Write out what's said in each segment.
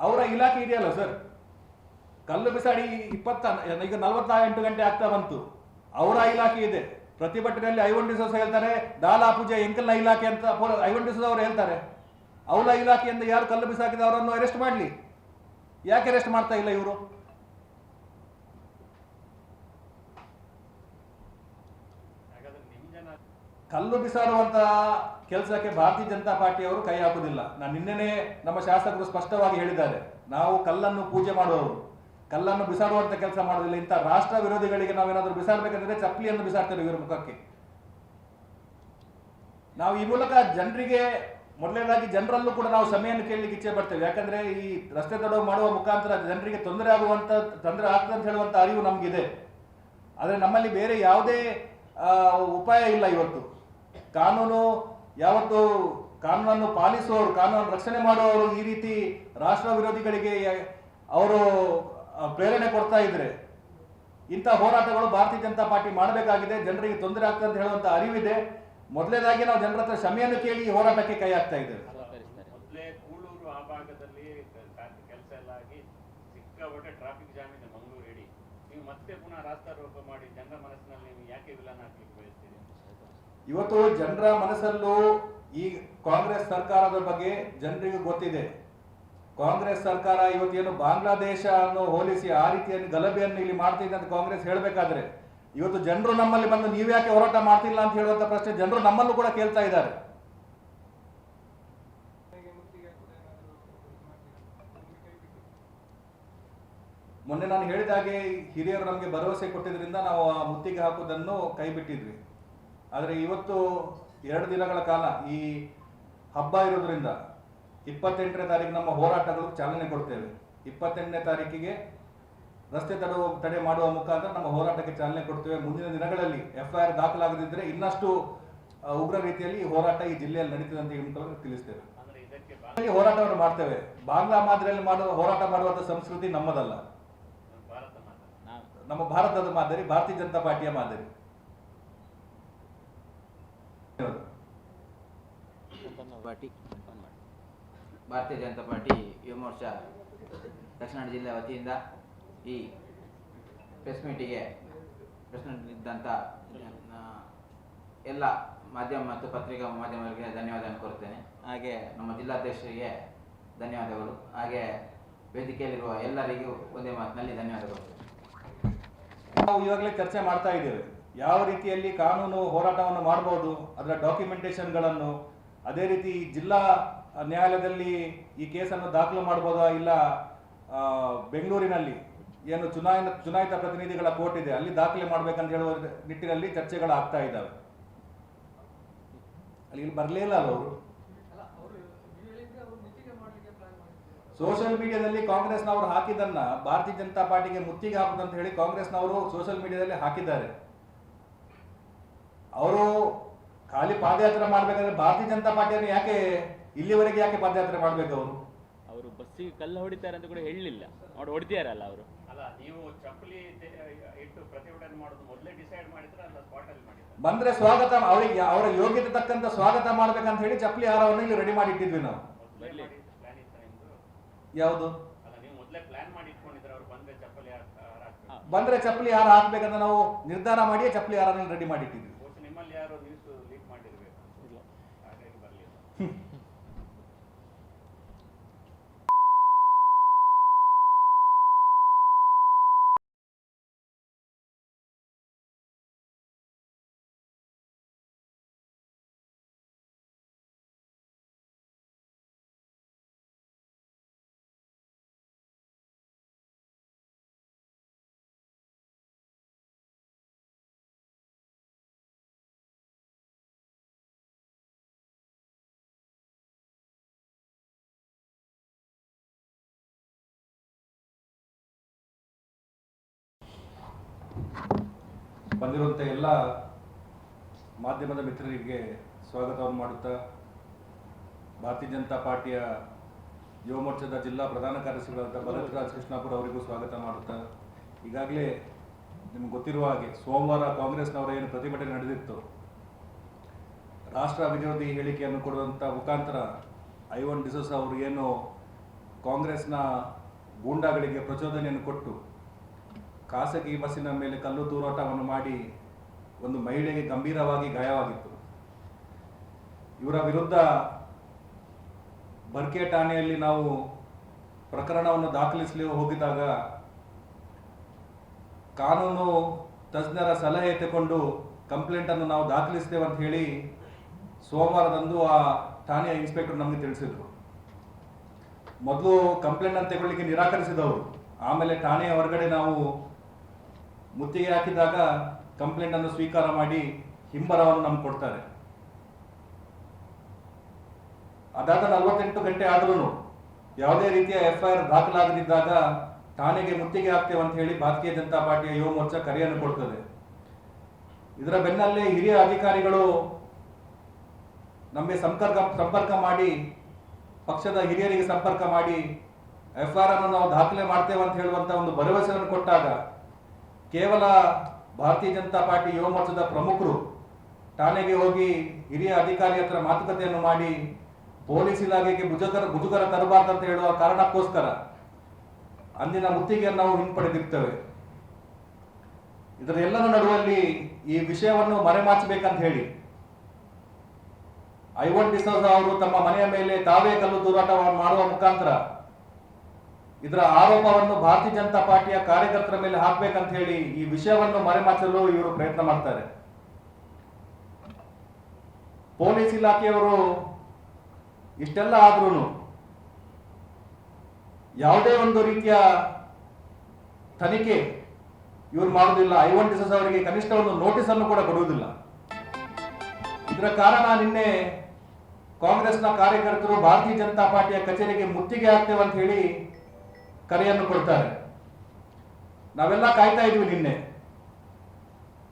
ಅವರ ಇಲಾಖೆ ಇದೆಯಲ್ಲ ಸರ್, ಕಲ್ಲು ಬಿಸಾಡಿ ಈಗ 48 ಗಂಟೆ ಆಗ್ತಾ ಬಂತು. ಅವರ ಇಲಾಖೆ ಇದೆ. ಪ್ರತಿಭಟನೆಯಲ್ಲಿ ಐವನ್ ಡಿಸೋಸ್ ಹೇಳ್ತಾರೆ ದಾಲಾ ಪೂಜೆ ಎಂಕಲ್ನ ಇಲಾಖೆ ಅಂತ ಐವನ್ ಡಿಸೋಸ್ ಅವರು ಹೇಳ್ತಾರೆ. ಅವರ ಇಲಾಖೆಯಿಂದ ಯಾರು ಕಲ್ಲು ಬಿಸಾಕಿದ ಅವರನ್ನು ಅರೆಸ್ಟ್ ಮಾಡಲಿ. ಯಾಕೆ ಅರೆಸ್ಟ್ ಮಾಡ್ತಾ ಇಲ್ಲ ಇವರು? ಕಲ್ಲು ಬಿಸಾಡುವಂತ ಕೆಲಸಕ್ಕೆ ಭಾರತೀಯ ಜನತಾ ಪಾರ್ಟಿಯವರು ಕೈ ಹಾಕುವುದಿಲ್ಲ. ನಾನು ನಿನ್ನೆನೇ ನಮ್ಮ ಶಾಸಕರು ಸ್ಪಷ್ಟವಾಗಿ ಹೇಳಿದ್ದಾರೆ, ನಾವು ಕಲ್ಲನ್ನು ಪೂಜೆ ಮಾಡುವವರು, ಕಲ್ಲನ್ನು ಬಿಸಾಡುವಂತ ಕೆಲಸ ಮಾಡೋದಿಲ್ಲ. ಇಂಥ ರಾಷ್ಟ್ರ ವಿರೋಧಿಗಳಿಗೆ ನಾವೇನಾದ್ರೂ ಬಿಸಾಡಬೇಕಂದ್ರೆ ಚಪ್ಪಲಿಯನ್ನು ಬಿಸಾಡ್ತೇವೆ ಇವರ ಮುಖಕ್ಕೆ. ನಾವು ಈ ಮೂಲಕ ಜನರಿಗೆ, ಮೊದಲನೇದಾಗಿ ಜನರಲ್ಲೂ ಕೂಡ ನಾವು ಕ್ಷಮೆಯನ್ನು ಕೇಳಲಿಕ್ಕೆ ಇಚ್ಛೆ ಪಡ್ತೇವೆ. ಯಾಕಂದ್ರೆ ಈ ರಸ್ತೆ ತಡೆ ಮಾಡುವ ಮುಖಾಂತರ ಜನರಿಗೆ ತೊಂದರೆ ಆಗ್ತದೆ ಅಂತ ಹೇಳುವಂತ ಅರಿವು ನಮಗಿದೆ. ಆದರೆ ನಮ್ಮಲ್ಲಿ ಬೇರೆ ಯಾವುದೇ ಉಪಾಯ ಇಲ್ಲ. ಇವತ್ತು ಕಾನೂನು, ಯಾವತ್ತು ಕಾನೂನನ್ನು ಪಾಲಿಸುವವರು, ಕಾನೂನನ್ನು ರಕ್ಷಣೆ ಮಾಡುವವರು ಈ ರೀತಿ ರಾಷ್ಟ್ರ ವಿರೋಧಿಗಳಿಗೆ ಅವರು ಪ್ರೇರಣೆ ಕೊಡ್ತಾ ಇದ್ರೆ ಇಂಥ ಹೋರಾಟಗಳು ಭಾರತೀಯ ಜನತಾ ಪಾರ್ಟಿ ಮಾಡಬೇಕಾಗಿದೆ. ಜನರಿಗೆ ತೊಂದರೆ ಆಗ್ತದೆ ಅಂತ ಹೇಳುವಂತ ಅರಿವಿದೆ. ಮೊದಲೇದಾಗಿ ನಾವು ಜನರ ಹತ್ರ ಕ್ಷಮೆಯನ್ನು ಕೇಳಿ ಈ ಹೋರಾಟಕ್ಕೆ ಕೈ ಹಾಕ್ತಾ ಇದ್ದೇವೆ. ಮೊದಲೇ ಕೂಳೂರು ಆ ಭಾಗದಲ್ಲಿ ಕೆಲಸ ಎಲ್ಲ ಆಗಿ ಸಿಕ್ಕಾಪಟ್ಟೆ ಟ್ರಾಫಿಕ್ ಜಾಮ್ ಇದೆ ಮಂಗಳೂರು ಇಡೀ. ನೀವು ಮತ್ತೆ ಪುನಃ ರಾಸ್ತಾರೋಕ ಮಾಡಿ ಜನರ ಮನಸ್ಸಿನಲ್ಲಿ ನೀವು ಯಾಕೆ ವಿಲನ್ ಹಾಕ್ಲಿಕ್ಕೆ ಬಯಸ್ತೀರಿ? ಇವತ್ತು ಜನರ ಮನಸ್ಸಲ್ಲೂ ಈ ಕಾಂಗ್ರೆಸ್ ಸರ್ಕಾರದ ಬಗ್ಗೆ ಜನರಿಗೂ ಗೊತ್ತಿದೆ. ಕಾಂಗ್ರೆಸ್ ಸರ್ಕಾರ ಇವತ್ತೇನು ಬಾಂಗ್ಲಾದೇಶ ಅನ್ನು ಹೋಲಿಸಿ ಆ ರೀತಿಯನ್ನು ಗಲಭೆಯನ್ನು ಇಲ್ಲಿ ಮಾಡ್ತಿದೆ ಅಂತ ಕಾಂಗ್ರೆಸ್ ಹೇಳಬೇಕಾದ್ರೆ, ಇವತ್ತು ಜನರು ನಮ್ಮಲ್ಲಿ ಬಂದು ನೀವು ಯಾಕೆ ಹೋರಾಟ ಮಾಡ್ತಿಲ್ಲ ಅಂತ ಹೇಳುವಂತ ಪ್ರಶ್ನೆ ಜನರು ನಮ್ಮಲ್ಲೂ ಕೂಡ ಕೇಳ್ತಾ ಇದ್ದಾರೆ. ಮೊನ್ನೆ ನಾನು ಹೇಳಿದ ಹಾಗೆ ಹಿರಿಯರು ನಮಗೆ ಭರವಸೆ ಕೊಟ್ಟಿದ್ರಿಂದ ನಾವು ಆ ಮುತ್ತಿಗೆ ಹಾಕುವುದನ್ನು ಕೈ ಬಿಟ್ಟಿದ್ವಿ. ಆದರೆ ಇವತ್ತು 2 ದಿನಗಳ ಕಾಲ ಈ ಹಬ್ಬ ಇರೋದ್ರಿಂದ 28ನೇ ತಾರೀಕು ನಮ್ಮ ಹೋರಾಟಗಳು ಚಾಲನೆ ಕೊಡ್ತೇವೆ. 28ನೇ ತಾರೀಕಿಗೆ ರಸ್ತೆ ತಡೆ ಮಾಡುವ ಮುಖಾಂತರ ನಮ್ಮ ಹೋರಾಟಕ್ಕೆ ಚಾಲನೆ ಕೊಡ್ತೇವೆ. ಮುಂದಿನ ದಿನಗಳಲ್ಲಿ FIR ದಾಖಲಾಗದಿದ್ದರೆ ಇನ್ನಷ್ಟು ಉಗ್ರ ರೀತಿಯಲ್ಲಿ ಹೋರಾಟ ಈ ಜಿಲ್ಲೆಯಲ್ಲಿ ನಡೀತದೆ ಅಂತ ತಿಳಿಸ್ತೇವೆ. ಹೋರಾಟವನ್ನು ಮಾಡ್ತೇವೆ. ಬಾಂಗ್ಲಾ ಮಾದರಿಯಲ್ಲಿ ಹೋರಾಟ ಮಾಡುವಂತ ಸಂಸ್ಕೃತಿ ನಮ್ಮದಲ್ಲ. ನಮ್ಮ ಭಾರತದ ಮಾದರಿ, ಭಾರತೀಯ ಜನತಾ ಪಾರ್ಟಿಯ ಮಾದರಿ. ಭಾರತೀಯ ಜನತಾ ಪಾರ್ಟಿ ಯುವ ಮೋರ್ಚಾ ದಕ್ಷಿಣ ಜಿಲ್ಲೆ ವತಿಯಿಂದ ಈ ಪ್ರೆಸ್ ಮೀಟಿಗೆ ಇದ್ದಂಥ ಎಲ್ಲ ಮಾಧ್ಯಮ ಮತ್ತು ಪತ್ರಿಕಾ ಮಾಧ್ಯಮಗಳಿಗೆ ಧನ್ಯವಾದವನ್ನು ಕೋರುತ್ತೇನೆ. ಹಾಗೆ ನಮ್ಮ ಜಿಲ್ಲಾಧ್ಯಕ್ಷರಿಗೆ ಧನ್ಯವಾದಗಳು. ಹಾಗೆ ವೇದಿಕೆಯಲ್ಲಿರುವ ಎಲ್ಲರಿಗೂ ಒಂದೇ ಮಾತಿನಲ್ಲಿ ಧನ್ಯವಾದಗಳು. ನಾವು ಈಗಾಗಲೇ ಚರ್ಚೆ ಮಾಡ್ತಾ ಇದ್ದೇವೆ ಯಾವ ರೀತಿಯಲ್ಲಿ ಕಾನೂನು ಹೋರಾಟವನ್ನು ಮಾಡಬಹುದು, ಅದರ ಡಾಕ್ಯುಮೆಂಟೇಶನ್ಗಳನ್ನು, ಅದೇ ರೀತಿ ಜಿಲ್ಲಾ ನ್ಯಾಯಾಲಯದಲ್ಲಿ ಈ ಕೇಸನ್ನು ದಾಖಲು ಮಾಡಬಹುದಾ, ಇಲ್ಲ ಬೆಂಗಳೂರಿನಲ್ಲಿ ಏನು ಚುನಾಯಿತ ಪ್ರತಿನಿಧಿಗಳ ಕೋರ್ಟ್ ಇದೆ ಅಲ್ಲಿ ದಾಖಲೆ ಮಾಡಬೇಕಂತ ಹೇಳುವ ನಿಟ್ಟಿನಲ್ಲಿ ಚರ್ಚೆಗಳು ಆಗ್ತಾ ಇದ್ದಾವೆ. ಅಲ್ಲಿ ಬರಲೇ ಇಲ್ಲ ಅವರು. ಸೋಷಿಯಲ್ ಮೀಡಿಯಾದಲ್ಲಿ ಕಾಂಗ್ರೆಸ್ನವರು ಹಾಕಿದ್ದನ್ನ ಭಾರತೀಯ ಜನತಾ ಪಾರ್ಟಿಗೆ ಮುತ್ತಿಗೆ ಹಾಕುದಂತ ಹೇಳಿ ಕಾಂಗ್ರೆಸ್ನವರು ಸೋಷಿಯಲ್ ಮೀಡಿಯಾದಲ್ಲಿ ಹಾಕಿದ್ದಾರೆ. ಅವರು ಖಾಲಿ ಪಾದಯಾತ್ರೆ ಮಾಡ್ಬೇಕಾದ್ರೆ ಭಾರತೀಯ ಜನತಾ ಪಾರ್ಟಿಯನ್ನು ಯಾಕೆ ಇಲ್ಲಿವರೆಗೆ ಯಾಕೆ ಪಾದಯಾತ್ರೆ ಮಾಡ್ಬೇಕು? ಅವರು ಬಸ್ಸಿಗೆ ಕಲ್ಲು ಹೊಡಿತಾರೆ ಅಂತ ಕೂಡ ಹೇಳಲಿಲ್ಲ, ನೋಡಿ ಹೊಡಿತಾರಲ್ಲ ಅವರು. ಅಲ್ಲ, ನೀವು ಚಪ್ಪಲಿ ಇಟ್ಟು ಪ್ರತಿಭಟನೆ ಮಾಡೋದು ಮೊದಲೇ ಡಿಸೈಡ್ ಮಾಡಿದ್ರೆ ಅಲ್ಲ ಸ್ಪಾಟ್ ಅಲ್ಲಿ ಮಾಡಿದ್ರೆ ಬಂದ್ರೆ ಸ್ವಾಗತ, ಅವರಿಗೆ ಅವರ ಯೋಗ್ಯತೆ ತಕ್ಕಂತ ಸ್ವಾಗತ ಮಾಡ್ಬೇಕಂತ ಹೇಳಿ ಚಪ್ಪಲಿ ಹಾರವನ್ನು ಇಲ್ಲಿ ರೆಡಿ ಮಾಡಿ ಇಟ್ಟಿದ್ವಿ ನಾವು. ಯಾವುದು? ಅಲ್ಲ, ನೀವು ಮೊದಲೇ ಪ್ಲಾನ್ ಮಾಡಿ ಇಟ್ಕೊಂಡಿದ್ರೆ ಅವ್ರು ಬಂದ್ರೆ ಚಪ್ಪಲಿ ಹಾರ ಹಾಕ್ಬೇಕಂತ ನಾವು ನಿರ್ಧಾರ ಮಾಡಿ ಚಪ್ಪಲಿ ಹಾರನ್ನು ರೆಡಿ ಮಾಡಿ ಇಟ್ಟಿದ್ವಿ. ನಿಮ್ಮಲ್ಲಿ ಯಾರು ನ್ಯೂಸ್ ಲೀಕ್ ಮಾಡಿರ್ಬೇಕು, ಹಾಗಾಗಿ ಬರಲಿಲ್ಲ. ಬಂದಿರುವಂಥ ಎಲ್ಲ ಮಾಧ್ಯಮದ ಮಿತ್ರರಿಗೆ ಸ್ವಾಗತವನ್ನು ಮಾಡುತ್ತಾ, ಭಾರತೀಯ ಜನತಾ ಪಾರ್ಟಿಯ ಯುವ ಮೋರ್ಚಾದ ಜಿಲ್ಲಾ ಪ್ರಧಾನ ಕಾರ್ಯದರ್ಶಿಗಳಾದ ಭರತ್ರಾಜ್ ಕೃಷ್ಣಾಪುರ ಅವರಿಗೂ ಸ್ವಾಗತ ಮಾಡುತ್ತಾ, ಈಗಾಗಲೇ ನಿಮ್ಗೆ ಗೊತ್ತಿರುವ ಹಾಗೆ ಸೋಮವಾರ ಕಾಂಗ್ರೆಸ್ನವರ ಏನು ಪ್ರತಿಭಟನೆ ನಡೆದಿತ್ತು, ರಾಷ್ಟ್ರ ವಿರೋಧಿ ಹೇಳಿಕೆಯನ್ನು ಕೊಡುವಂಥ ಮುಖಾಂತರ ಐವನ್ ಡಿಸೋಜ ಅವರು ಏನು ಕಾಂಗ್ರೆಸ್ನ ಗೂಂಡಾಗಳಿಗೆ ಪ್ರಚೋದನೆಯನ್ನು ಕೊಟ್ಟು ಖಾಸಗಿ ಬಸ್ಸಿನ ಮೇಲೆ ಕಲ್ಲು ತೂರಾಟವನ್ನು ಮಾಡಿ ಒಂದು ಮಹಿಳೆಗೆ ಗಂಭೀರವಾಗಿ ಗಾಯವಾಗಿತ್ತು. ಇವರ ವಿರುದ್ಧ ಬರ್ಕೆ ಠಾಣೆಯಲ್ಲಿ ನಾವು ಪ್ರಕರಣವನ್ನು ದಾಖಲಿಸಲು ಹೋಗಿದಾಗ ಕಾನೂನು ತಜ್ಞರ ಸಲಹೆ ತಗೊಂಡು ಕಂಪ್ಲೇಂಟನ್ನು ನಾವು ದಾಖಲಿಸ್ತೇವೆ ಅಂತ ಹೇಳಿ ಸೋಮವಾರದಂದು ಆ ಠಾಣೆಯ ಇನ್ಸ್ಪೆಕ್ಟರ್ ನಮಗೆ ತಿಳಿಸಿದ್ರು. ಮೊದಲು ಕಂಪ್ಲೇಂಟನ್ನು ತಗೊಳ್ಳಿಕ್ಕೆ ನಿರಾಕರಿಸಿದವರು, ಆಮೇಲೆ ಠಾಣೆಯ ಹೊರಗಡೆ ನಾವು ಮುತ್ತಿಗೆ ಹಾಕಿದಾಗ ಕಂಪ್ಲೇಂಟನ್ನು ಸ್ವೀಕಾರ ಮಾಡಿ ಹಿಂಬರವನ್ನು ನಮ್ಗೆ ಕೊಡ್ತಾರೆ. ಅದಾದ 48 ಗಂಟೆ ಆದ್ರೂ ಯಾವುದೇ ರೀತಿಯ FIR ದಾಖಲಾಗದಿದ್ದಾಗ ಠಾಣೆಗೆ ಮುತ್ತಿಗೆ ಹಾಕ್ತೇವೆ ಅಂತ ಹೇಳಿ ಭಾರತೀಯ ಜನತಾ ಪಾರ್ಟಿಯ ಯುವ ಮೋರ್ಚಾ ಕರೆಯನ್ನು ಕೊಡ್ತದೆ. ಇದರ ಬೆನ್ನಲ್ಲೇ ಹಿರಿಯ ಅಧಿಕಾರಿಗಳು ನಮಗೆ ಸಂಪರ್ಕ ಮಾಡಿ, ಪಕ್ಷದ ಹಿರಿಯರಿಗೆ ಸಂಪರ್ಕ ಮಾಡಿ FIR ಅನ್ನು ನಾವು ದಾಖಲೆ ಮಾಡ್ತೇವೆ ಅಂತ ಹೇಳುವಂತ ಒಂದು ಭರವಸೆಯನ್ನು ಕೊಟ್ಟಾಗ ಕೇವಲ ಭಾರತೀಯ ಜನತಾ ಪಾರ್ಟಿ ಯುವ ಮೋರ್ಚಾದ ಪ್ರಮುಖರು ಠಾಣೆಗೆ ಹೋಗಿ ಹಿರಿಯ ಅಧಿಕಾರಿ ಹತ್ರ ಮಾತುಕತೆಯನ್ನು ಮಾಡಿ ಪೊಲೀಸ್ ಇಲಾಖೆಗೆ ಮುಜುಗರ ತರಬಾರ್ದು ಅಂತ ಹೇಳುವ ಕಾರಣಕ್ಕೋಸ್ಕರ ಅಂದಿನ ಮುತ್ತಿಗೆಯನ್ನು ನಾವು ಹಿಂಪಡೆದಿರ್ತೇವೆ. ಇದರೆಲ್ಲರ ನಡುವಲ್ಲಿ ಈ ವಿಷಯವನ್ನು ಮರೆಮಾಚಬೇಕಂತ ಹೇಳಿ ಐವನ್ ಡಿಸೋಜ ಅವರು ತಮ್ಮ ಮನೆಯ ಮೇಲೆ ತಾವೇ ಕಲ್ಲು ತೂರಾಟವನ್ನು ಮಾಡುವ ಮುಖಾಂತರ ಇದರ ಆರೋಪವನ್ನು ಭಾರತೀಯ ಜನತಾ ಪಾರ್ಟಿಯ ಕಾರ್ಯಕರ್ತರ ಮೇಲೆ ಹಾಕಬೇಕಂತ ಹೇಳಿ ಈ ವಿಷಯವನ್ನು ಮರೆಮಾಚಲು ಇವರು ಪ್ರಯತ್ನ ಮಾಡ್ತಾರೆ. ಪೊಲೀಸ್ ಇಲಾಖೆಯವರು ಇಷ್ಟೆಲ್ಲ ಆದ್ರೂ ಯಾವುದೇ ಒಂದು ರೀತಿಯ ತನಿಖೆ ಇವರು ಮಾಡುವುದಿಲ್ಲ. ಐವನ್ ಡಿಸೋಜ ಅವರಿಗೆ ಕನಿಷ್ಠ ಒಂದು ನೋಟಿಸ್ ಅನ್ನು ಕೂಡ ಕೊಡುವುದಿಲ್ಲ. ಇದರ ಕಾರಣ ನಿನ್ನೆ ಕಾಂಗ್ರೆಸ್ನ ಕಾರ್ಯಕರ್ತರು ಭಾರತೀಯ ಜನತಾ ಪಾರ್ಟಿಯ ಕಚೇರಿಗೆ ಮುತ್ತಿಗೆ ಹಾಕ್ತೇವೆ ಅಂತ ಹೇಳಿ ಕರೆಯನ್ನು ಕೊಡ್ತಾರೆ. ನಾವೆಲ್ಲ ಕಾಯ್ತಾ ಇದ್ವಿ ನಿನ್ನೆ.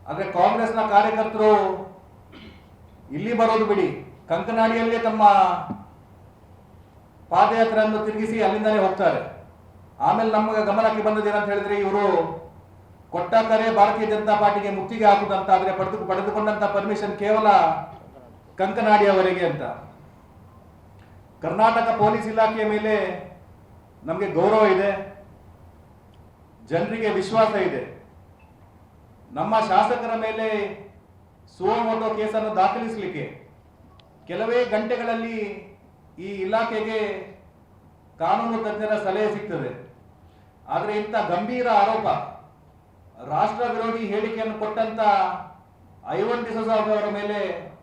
ಆದ್ರೆ ಕಾಂಗ್ರೆಸ್ನ ಕಾರ್ಯಕರ್ತರು ಇಲ್ಲಿ ಬರೋದು ಬಿಡಿ, ಕಂಕನಾಡಿಯಲ್ಲೇ ತಮ್ಮ ಪಾದಯಾತ್ರೆಯನ್ನು ತಿರುಗಿಸಿ ಅಲ್ಲಿಂದಲೇ ಹೋಗ್ತಾರೆ. ಆಮೇಲೆ ನಮಗೆ ಗಮನಕ್ಕೆ ಬಂದದೇನಂತ ಹೇಳಿದ್ರೆ ಇವರು ಕೊಟ್ಟ ಕರೆ ಭಾರತೀಯ ಜನತಾ ಪಾರ್ಟಿಗೆ ಮುತ್ತಿಗೆ ಹಾಕುದಂತ, ಆದ್ರೆ ಪಡೆದುಕೊಂಡಂತ ಪರ್ಮಿಷನ್ ಕೇವಲ ಕಂಕನಾಡಿಯವರೆಗೆ ಅಂತ. ಕರ್ನಾಟಕ ಪೊಲೀಸ್ ಇಲಾಖೆಯ ಮೇಲೆ ನಮಗೆ ಗೌರವ ಇದೆ, ಜನರಿಗೆ ವಿಶ್ವಾಸ ಇದೆ. ನಮ್ಮ ಶಾಸಕರ ಮೇಲೆ ಸುವಮೋಟೋ ಕೇಸನ್ನು ದಾಖಲಿಸಲಿಕ್ಕೆ ಕೆಲವೇ ಗಂಟೆಗಳಲ್ಲಿ ಈ ಇಲಾಖೆಗೆ ಕಾನೂನು ತಜ್ಞರ ಸಲಹೆ ಸಿಗ್ತದೆ. ಆದರೆ ಇಂಥ ಗಂಭೀರ ಆರೋಪ, ರಾಷ್ಟ್ರ ವಿರೋಧಿ ಹೇಳಿಕೆಯನ್ನು ಕೊಟ್ಟಂತ ಐವನ್ ಡಿಸೋಜ ಅವರ ಮೇಲೆ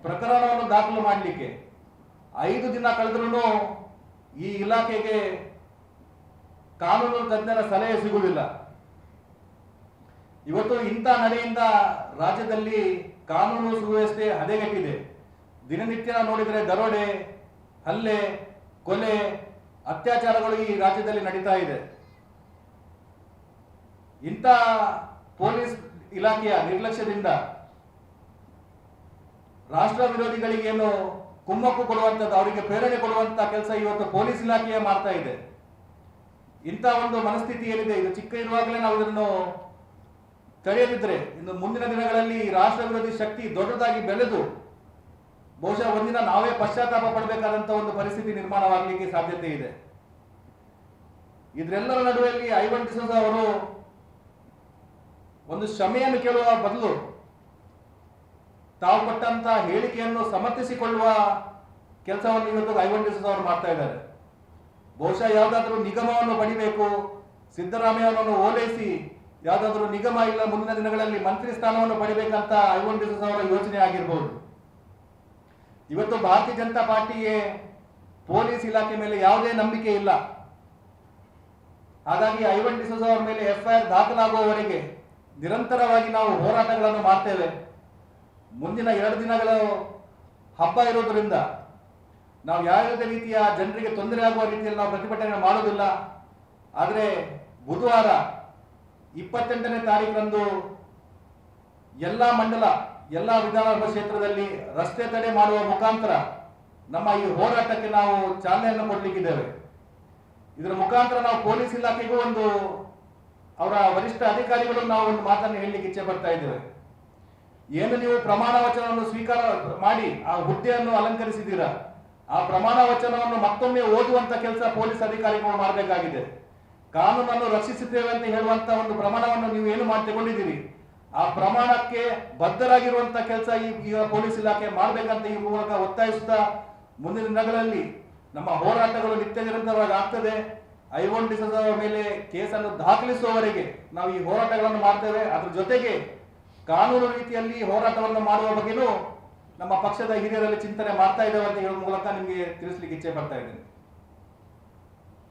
ಪ್ರಕರಣವನ್ನು ದಾಖಲು ಮಾಡಲಿಕ್ಕೆ 5 ದಿನ ಕಳೆದ್ರೂ ಈ ಇಲಾಖೆಗೆ ಕಾನೂನು ತಜ್ಞರ ಸಲಹೆ ಸಿಗುವುದಿಲ್ಲ. ಇವತ್ತು ಇಂಥ ನಡೆಯಿಂದ ರಾಜ್ಯದಲ್ಲಿ ಕಾನೂನು ಸುವ್ಯವಸ್ಥೆ ಹದಗೆಟ್ಟಿದೆ. ದಿನನಿತ್ಯ ನೋಡಿದರೆ ದರೋಡೆ, ಹಲ್ಲೆ, ಕೊಲೆ, ಅತ್ಯಾಚಾರಗಳು ಈ ರಾಜ್ಯದಲ್ಲಿ ನಡೀತಾ ಇದೆ. ಇಂಥ ಪೊಲೀಸ್ ಇಲಾಖೆಯ ನಿರ್ಲಕ್ಷ್ಯದಿಂದ ರಾಷ್ಟ್ರ ವಿರೋಧಿಗಳಿಗೇನು ಕುಮ್ಮಕ್ಕು ಕೊಡುವಂಥದ್ದು, ಅವರಿಗೆ ಪ್ರೇರಣೆ ಕೊಡುವಂತ ಕೆಲಸ ಇವತ್ತು ಪೊಲೀಸ್ ಇಲಾಖೆಯೇ ಮಾಡ್ತಾ ಇದೆ. ಇಂಥ ಒಂದು ಮನಸ್ಥಿತಿ ಏನಿದೆ, ಇದು ಚಿಕ್ಕ ಇರುವಾಗಲೇ ನಾವು ಇದನ್ನು ತಡೆಯದಿದ್ರೆ ಇನ್ನು ಮುಂದಿನ ದಿನಗಳಲ್ಲಿ ರಾಷ್ಟ್ರ ವಿರೋಧಿ ಶಕ್ತಿ ದೊಡ್ಡದಾಗಿ ಬೆಳೆದು ಬಹುಶಃ ಒಂದಿನ ನಾವೇ ಪಶ್ಚಾತ್ತಾಪ ಪಡಬೇಕಾದಂತ ಒಂದು ಪರಿಸ್ಥಿತಿ ನಿರ್ಮಾಣವಾಗಲಿಕ್ಕೆ ಸಾಧ್ಯತೆ ಇದೆ. ಇದರೆಲ್ಲರ ನಡುವೆಯಲ್ಲಿ ಐವನ್ ಡಿಸೋಜ ಅವರು ಒಂದು ಕ್ಷಮೆಯನ್ನು ಕೇಳುವ ಬದಲು ತಾವು ಕೊಟ್ಟಂತ ಹೇಳಿಕೆಯನ್ನು ಸಮರ್ಥಿಸಿಕೊಳ್ಳುವ ಕೆಲಸವನ್ನು ಇವತ್ತು ಐವನ್ ಡಿಸೋಜ ಅವರು ಮಾಡ್ತಾ ಇದ್ದಾರೆ. ಬಹುಶಃ ಯಾವುದಾದ್ರೂ ನಿಗಮವನ್ನು ಪಡಿಬೇಕು, ಸಿದ್ದರಾಮಯ್ಯನನ್ನು ಓಲೈಸಿ ಯಾವುದಾದ್ರೂ ನಿಗಮ ಇಲ್ಲ ಮುಂದಿನ ದಿನಗಳಲ್ಲಿ ಮಂತ್ರಿ ಸ್ಥಾನವನ್ನು ಪಡಿಬೇಕಂತ ಐವನ್ ಡಿಸೋಜ ಅವರ ಯೋಚನೆ ಆಗಿರಬಹುದು. ಇವತ್ತು ಭಾರತೀಯ ಜನತಾ ಪಾರ್ಟಿಗೆ ಪೊಲೀಸ್ ಇಲಾಖೆ ಮೇಲೆ ಯಾವುದೇ ನಂಬಿಕೆ ಇಲ್ಲ. ಹಾಗಾಗಿ ಐವನ್ ಡಿಸೋಜ ಅವರ ಮೇಲೆ FIR ದಾಖಲಾಗುವವರೆಗೆ ನಿರಂತರವಾಗಿ ನಾವು ಹೋರಾಟಗಳನ್ನು ಮಾಡ್ತೇವೆ. ಮುಂದಿನ 2 ದಿನಗಳು ಹಬ್ಬ ಇರೋದ್ರಿಂದ ನಾವು ಯಾವುದೇ ರೀತಿಯ ಜನರಿಗೆ ತೊಂದರೆ ಆಗುವ ರೀತಿಯಲ್ಲಿ ನಾವು ಪ್ರತಿಭಟನೆ ಮಾಡೋದಿಲ್ಲ. ಆದರೆ ಬುಧವಾರ 28ನೇ ತಾರೀಕರಂದು ಎಲ್ಲಾ ಮಂಡಲ, ಎಲ್ಲಾ ವಿಧಾನಸಭಾ ಕ್ಷೇತ್ರದಲ್ಲಿ ರಸ್ತೆ ತಡೆ ಮಾಡುವ ಮುಖಾಂತರ ನಮ್ಮ ಈ ಹೋರಾಟಕ್ಕೆ ನಾವು ಚಾಲನೆಯನ್ನು ಕೊಡಲಿಕ್ಕಿದ್ದೇವೆ. ಇದರ ಮುಖಾಂತರ ನಾವು ಪೊಲೀಸ್ ಇಲಾಖೆಗೂ ಅವರ ವರಿಷ್ಠ ಅಧಿಕಾರಿಗಳು ನಾವು ಒಂದು ಮಾತನ್ನು ಹೇಳಲಿಕ್ಕೆ ಇಚ್ಛೆ ಪಡ್ತಾ ಇದ್ದೇವೆ. ಏನು ನೀವು ಪ್ರಮಾಣ ವಚನವನ್ನು ಸ್ವೀಕಾರ ಮಾಡಿ ಆ ಹುದ್ದೆಯನ್ನು ಅಲಂಕರಿಸಿದ್ದೀರಾ, ಆ ಪ್ರಮಾಣ ವಚನವನ್ನು ಮತ್ತೊಮ್ಮೆ ಓದುವಂತ ಕೆಲಸ ಪೊಲೀಸ್ ಅಧಿಕಾರಿಗಳು ಮಾಡಬೇಕಾಗಿದೆ. ಕಾನೂನನ್ನು ರಕ್ಷಿಸುತ್ತೇವೆ ಅಂತ ಹೇಳುವಂತ ಒಂದು ಪ್ರಮಾಣವನ್ನು ನೀವು ಏನು ಮಾಡಿ ತಗೊಂಡಿದ್ದೀರಿ, ಆ ಪ್ರಮಾಣಕ್ಕೆ ಬದ್ಧರಾಗಿರುವಂತ ಕೆಲಸ ಈಗ ಪೊಲೀಸ್ ಇಲಾಖೆ ಮಾಡಬೇಕಂತ ಈ ಮೂಲಕ ಒತ್ತಾಯಿಸುತ್ತಾ ಮುಂದಿನ ದಿನಗಳಲ್ಲಿ ನಮ್ಮ ಹೋರಾಟಗಳು ನಿತ್ಯ ನಿರಂತರವಾಗಿ ಆಗ್ತದೆ. ಐವನ್ ಡಿಸೋಜ ಅವರ ಮೇಲೆ ಕೇಸನ್ನು ದಾಖಲಿಸುವವರೆಗೆ ನಾವು ಈ ಹೋರಾಟಗಳನ್ನು ಮಾಡ್ತೇವೆ. ಅದ್ರ ಜೊತೆಗೆ ಕಾನೂನು ರೀತಿಯಲ್ಲಿ ಹೋರಾಟವನ್ನು ಮಾಡುವ ಬಗ್ಗೆನೂ ನಮ್ಮ ಪಕ್ಷದ ಹಿರಿಯರಲ್ಲಿ ಚಿಂತನೆ ಮಾಡ್ತಾ ಇದ್ದೇವೆ ಅಂತ ಹೇಳುವ ಮೂಲಕ ನಿಮಗೆ ತಿಳಿಸ್ಲಿಕ್ಕೆ ಇಚ್ಛೆ ಪಡ್ತಾ ಇದ್ದೇನೆ.